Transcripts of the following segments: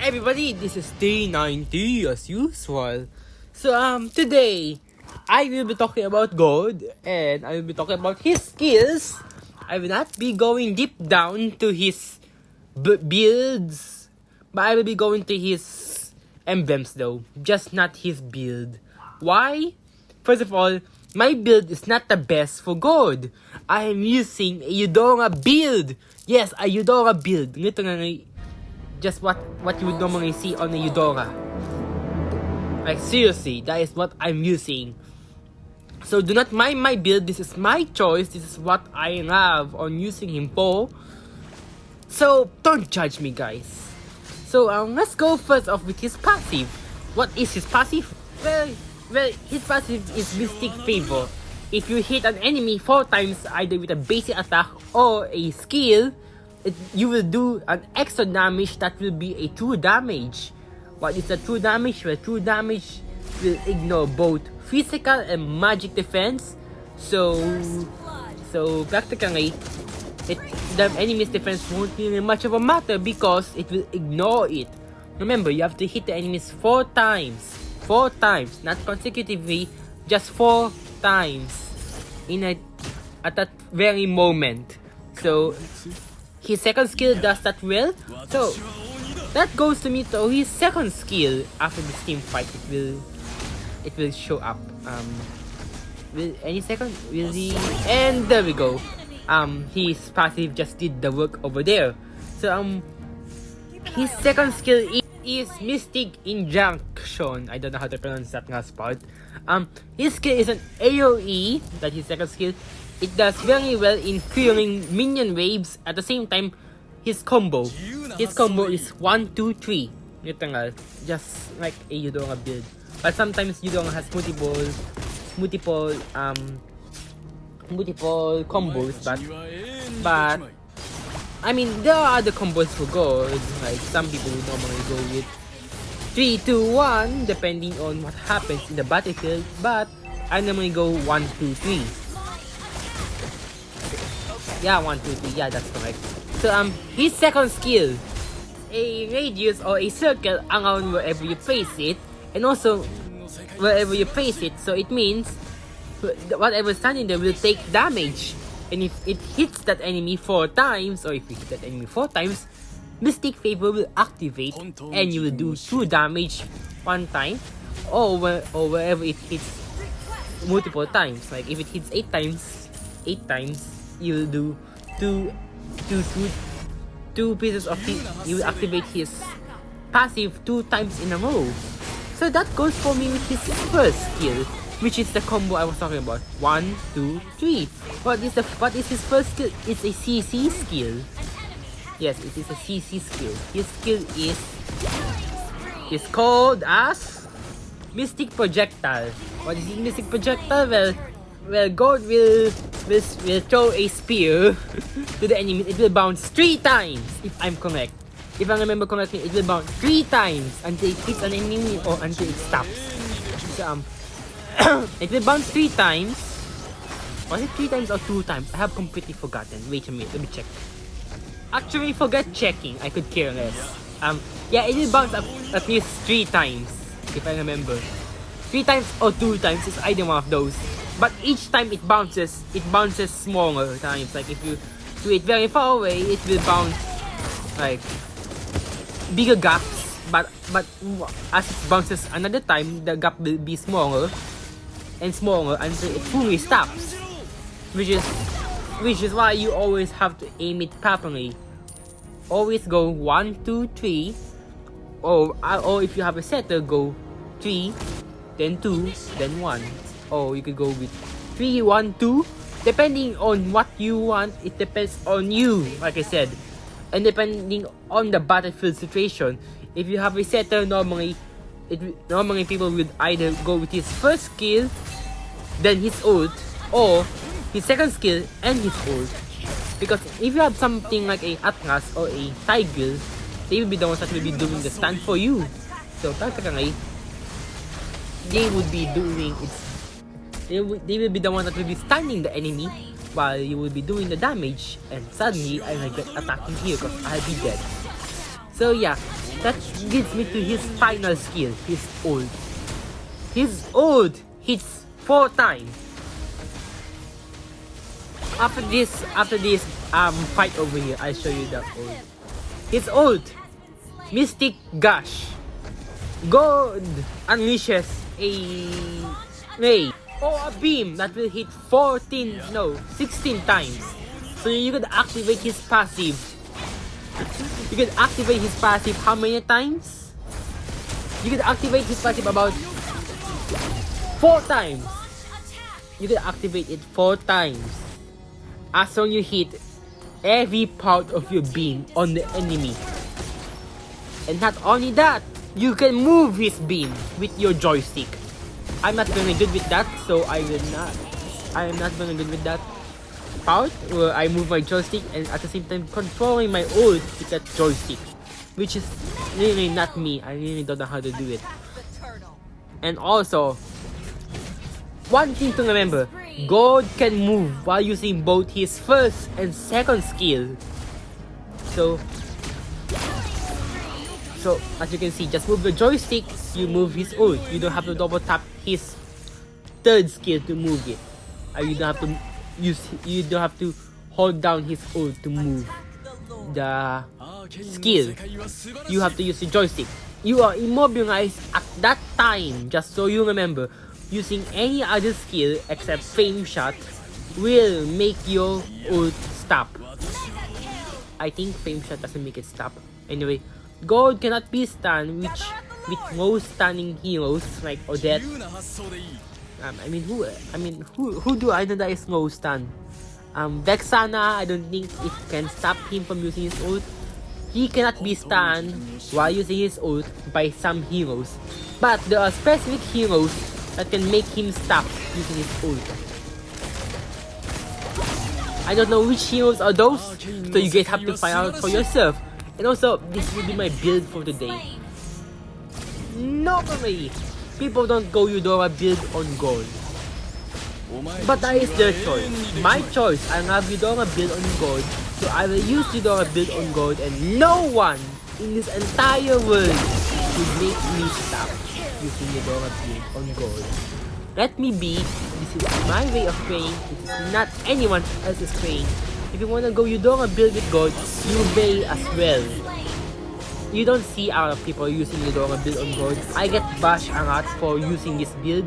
everybody, this is Day90 as usual. So today I will be talking about God and I will be talking about his skills. I will not be going deep down to his builds, but I will be going to his emblems though, just not his build. Why? First of all, my build is not the best for God. I am using a Eudora build. Yes, a Eudora build. Ngito nga just what you would normally see on a Eudora. Like seriously, that is what I'm using. So do not mind my build. This is my choice. This is what I love on using him for. So don't judge me, guys. So let's go first off with his passive. What is his passive? Well, his passive is Mystic Favor. If you hit an enemy 4 times either with a basic attack or a skill, you will do an extra damage that will be a true damage. What is the true damage? Well, true damage will ignore both physical and magic defense. So practically, the enemy's defense won't be much of a matter because it will ignore it. Remember, you have to hit the enemies 4 times. 4 times, not consecutively, just 4 times at that very moment. So his second skill does that well. So that goes to me to his second skill. After this team fight, it will show up. Will any second? Will he? And there we go. His passive just did the work over there. So his second skill is Mystic Injunction. I don't know how to pronounce that last part. His skill is an AoE. That's his second skill. It does very well in clearing minion waves. At the same time, his combo is 1, 2, 3. Just like a Eudora build. But sometimes Eudora has multiple combos. But I mean, there are other combos for God. Like some people would normally go with 3, 2, 1, depending on what happens in the battlefield. But I normally go 1, 2, 3. Yeah, 1, 2, 3. Yeah, that's correct. So his second skill, a radius or a circle around wherever you place it, and also wherever you place it. So it means whatever standing there will take damage. And if it hits that enemy 4 times, or if you hit that enemy 4 times, Mystic Favor will activate and you will do 2 damage 1 time, or wherever it hits multiple times. Like if it hits 8 times, you will do 2 pieces of his. You will activate his passive 2 times in a row. So that goes for me with his first skill, which is the combo I was talking about. 1, 2, 3. What is his first skill? It's a CC skill. Yes, it is a CC skill. His skill is called as Mystic Projectile. What is Mystic Projectile? Well, God will throw a spear to the enemy. It will bounce 3 times, if I'm correct. If I remember correctly, it will bounce 3 times until it hits an enemy or until it stops. So it will bounce 3 times. Was it 3 times or 2 times? I have completely forgotten. Wait a minute, let me check. Actually, forget checking. I could care less. Yeah, it will bounce at least 3 times, if I remember. 3 times or 2 times is either one of those. But each time it bounces smaller times. Like if you do it very far away, it will bounce like bigger gaps. But as it bounces another time, the gap will be smaller and smaller until it fully stops. Which is why you always have to aim it properly. Always go 1, 2, 3, or if you have a setter, go 3, then 2, then 1. Or you could go with 3, 1, 2. Depending on what you want, it depends on you, like I said. And depending on the battlefield situation. If you have a setter, normally people would either go with his first skill, then his ult, or his second skill and his ult. Because if you have something like a Atlas or a Tiger, they will be the ones that will be doing the stun for you. So practically, they will be the one that will be stunning the enemy while you will be doing the damage, and suddenly I regret attacking here because I'll be dead. So yeah, That leads me to his final skill, his ult. His ult hits 4 times. After this fight over here, I'll show you the ult. His ult, Mystic Gush. God unleashes a ray or a beam that will hit 16 times. So you can activate his passive. You can activate his passive how many times? You can activate his passive about 4 times. You can activate it 4 times. As long as you hit every part of your beam on the enemy. And not only that, you can move his beam with your joystick. I'm not very good with that, so I am not very good with that part where I move my joystick and at the same time controlling my ult with that joystick, which is really not me. I really don't know how to do it. And also, one thing to remember, God can move while using both his first and second skill. So as you can see, just move the joystick, you move his ult. You don't have to double tap his third skill to move it. You don't have to hold down his ult to move the skill. You have to use the joystick. You are immobilized at that time, just so you remember. Using any other skill except Flame Shot will make your ult stop. I think Flame Shot doesn't make it stop. Anyway, God cannot be stunned, which with most stunning heroes like Odette. Who do I know that is no stun? Vexana, I don't think it can stop him from using his ult. He cannot be stunned while using his ult by some heroes. But there are specific heroes that can make him stop using his ult. I don't know which heroes are those, so you guys have to find out for yourself. And also, this will be my build for today. Normally, people don't go Eudora build on gold. But that is their choice. My choice, I have Eudora build on gold, so I will use Eudora build on gold, and no one in this entire world will make me stop using Eudora build on gold. Let me be. This is my way of playing. This is not anyone else's playing. If you wanna go Eudora build with gold, you may as well. You don't see a lot of people using Eudora build on gold. I get bashed a lot for using this build,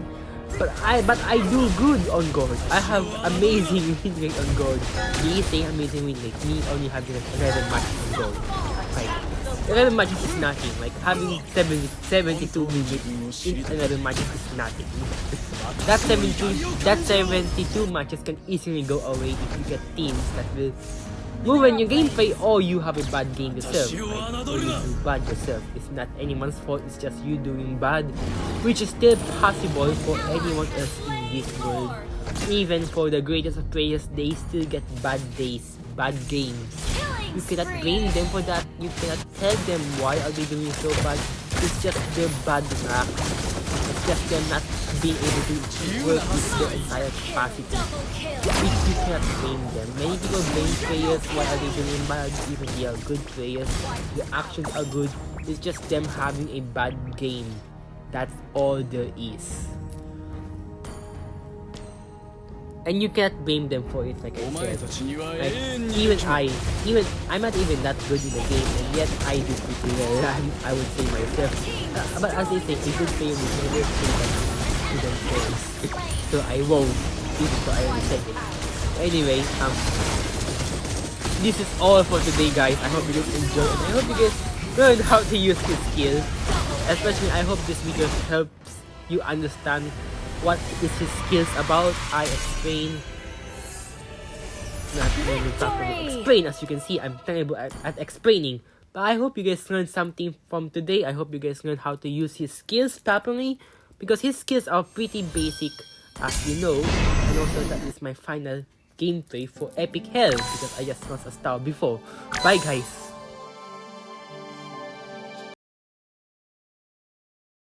but I do good on gold. I have amazing win rate on gold. Me saying amazing win rate, me only having 11 matches on gold. Like 11 matches is nothing. Like having 72 win rate in 11 matches is nothing. That 72 matches can easily go away if you get teams that will ruin your gameplay or you have a bad game yourself. Right? Or you do bad yourself. It's not anyone's fault, it's just you doing bad, which is still possible for anyone else in this world. Even for the greatest of players, they still get bad days, bad games. You cannot blame them for that. You cannot tell them why are they doing so bad. It's just their bad luck. It's just they're not being able to work with their entire capacity. Which you cannot blame them. Many people blame players, why are they doing bad, even they are good players. The actions are good. It's just them having a bad game. That's all there is. And you can't blame them for it, like I said. Like, I'm not even that good in the game, and yet I do pretty well, I would say myself. But as they say, a good player will never say that to themselves. So I won't. So I already said it. Anyway, this is all for today, guys. I hope you guys enjoyed, and I hope you guys learned how to use his skills. Especially, I hope this video helps you understand what is his skills about. I explain. Not really properly explain, as you can see, I'm terrible at explaining. But I hope you guys learned something from today. I hope you guys learned how to use his skills properly, because his skills are pretty basic, as you know. And also, that is my final gameplay for Epic Hell, because I just lost a star before. Bye, guys.